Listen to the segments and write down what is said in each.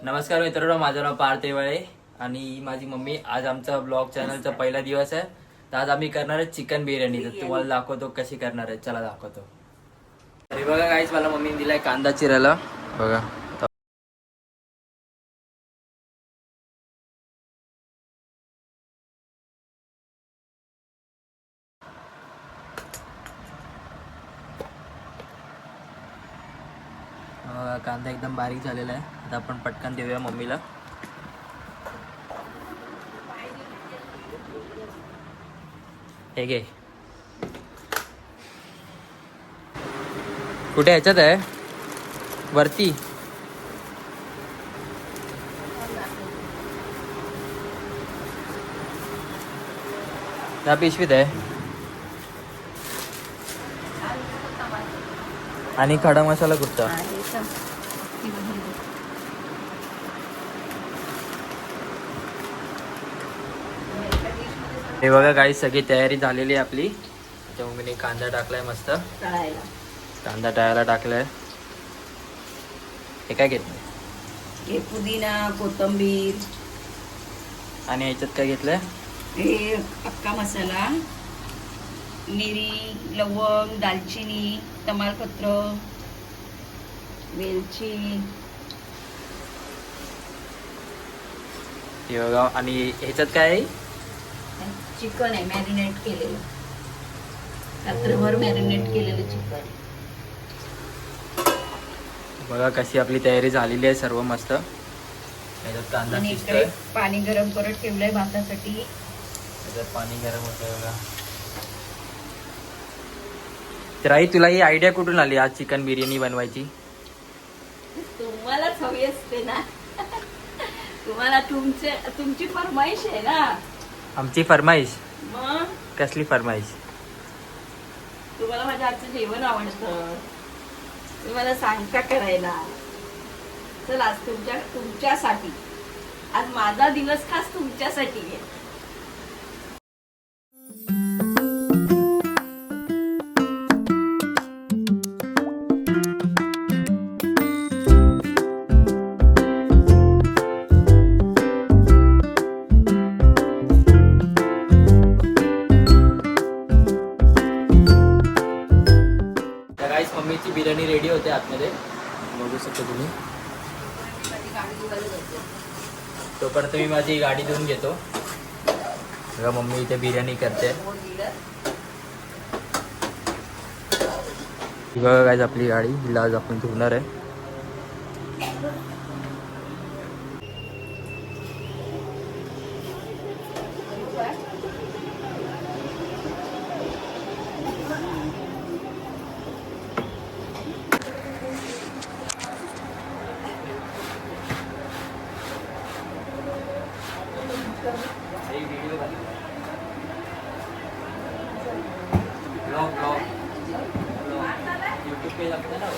नमस्कार मित्रांनो, माझं नाव पार्थ तेवाळे आणि माझी मम्मी. आज आमचा ब्लॉग चॅनलचा पहिला दिवस आहे. तर आज आम्ही करणार आहे चिकन बिर्याणी. तर तुम्हाला दाखवतो कशी करणार आहे. चला दाखवतो. अरे बघा गाईस, मला मम्मीने दिलाय कांदा चिरायला. बघा कांदा एकदम बारीक झालेला आहे. आता आपण पटकन देऊया मम्मीला. हे घे. कुठे ह्याच्यात आहे वरती? त्या पिशवीत आहे. आणि खडा मसाला कुठचा? हे बघा काही सगळी तयारी झालेली आहे आपली. त्या मम्मीने कांदा टाकलाय मस्त. कांदा तळायला टाकलाय. हे काय घेतलं? हे पुदिना, कोथिंबीर. आणि ह्याच्यात काय घेतलंय? हे अख्खा मसाला, मिरी, लवंग, दालचिनी, तमालपत्र, वेलची. हे बघा. आणि ह्याच्यात काय आहे? चिकन आहे मॅरिनेट केलेलं, रात्रभर मॅरिनेट केलेलं चिकन. बघा कशी आपली तयारी झालेली आहे सर्व मस्त. ह्याच्यात कांदा आणि शिजतोय. इकडे पाणी गरम करत ठेवलंय भातासाठी. ह्याच्यात पाणी गरम होतंय बघा. तर आई, तुला ही आयडिया कुठून आली आज चिकन बिर्याणी बनवायची? तुम्हालाच हवी असते ना. तुम्हाला तुमची फरमाईश आहे ना. आमची फरमाईश? मग कसली फरमाईश? तुम्हाला माझ्या हातचं जेवण आवडतं, तुम्हाला सांगता करायला. चल आज तुमच्यासाठी, आज माझा दिवस खास तुमच्यासाठी आहे. मम्मीची बिर्याणी रेडी होते आतमध्ये, बघू शकता तुम्ही. तोपर्यंत मी माझी गाडी धुवून घेतो. बघा मम्मी इथे बिर्याणी करते. बघा काय आपली गाडी, हिला आज आपण धुवणार आहे. यूट्यूब पे लगता है ना वो.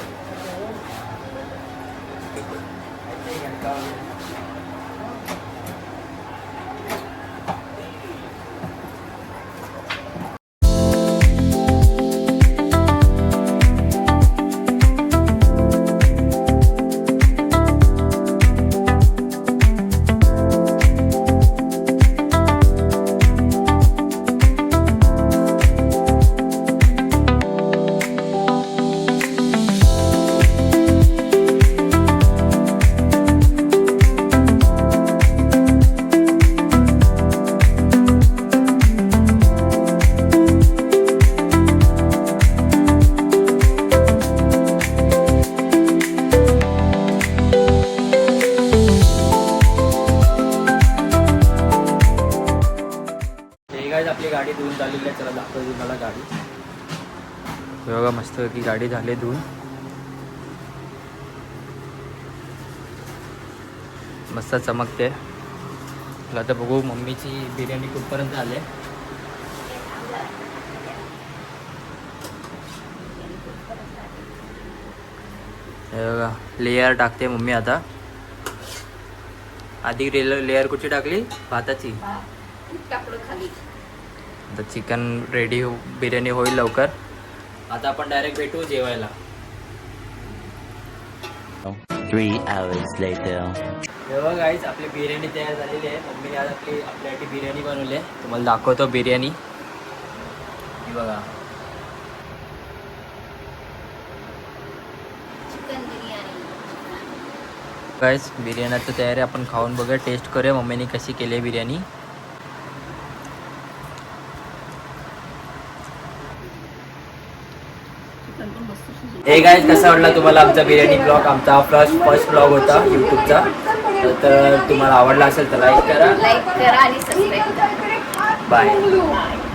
आपली गाडी धुवून झालेली आहे. चला दाखवतो मला गाडी. बघा मस्त की गाडी झाली धुवून. मस्त चमकते. आता बघू मम्मीची बिर्याणी कुठपर्यंत झाली. हे बघा लेयर टाकते मम्मी आता. आधी लेयर कुठची टाकली? भाताची. खाली आता चिकन रेडी बिर्याणी होईल लवकर. आता आपण डायरेक्ट भेटू जेवायला. 3 hours later. तेव्हा गाईच आपली बिर्याणी तयार झालेली आहे. मम्मीने आज आपल्यासाठी बिर्याणी बनवली आहे. तुम्हाला दाखवतो बिर्याणी. ही बघा. चिकन बिर्याणी. गाईज बिर्याणीची तयारी आपण खाऊन बघूया, टेस्ट करूया मम्मीने कशी केली आहे बिर्याणी. चिकन पण मस्त शिजलं. हे गाईज कसा वाटला तुम्हाला आमचा बिर्याणी ब्लॉग? आमचा फर्स्ट ब्लॉग होता यूट्यूबचा. तर तुम्हाला आवडला असेल तर लाईक करा. लाईक करा आणि सबस्क्राईब करा. बाय. बाय.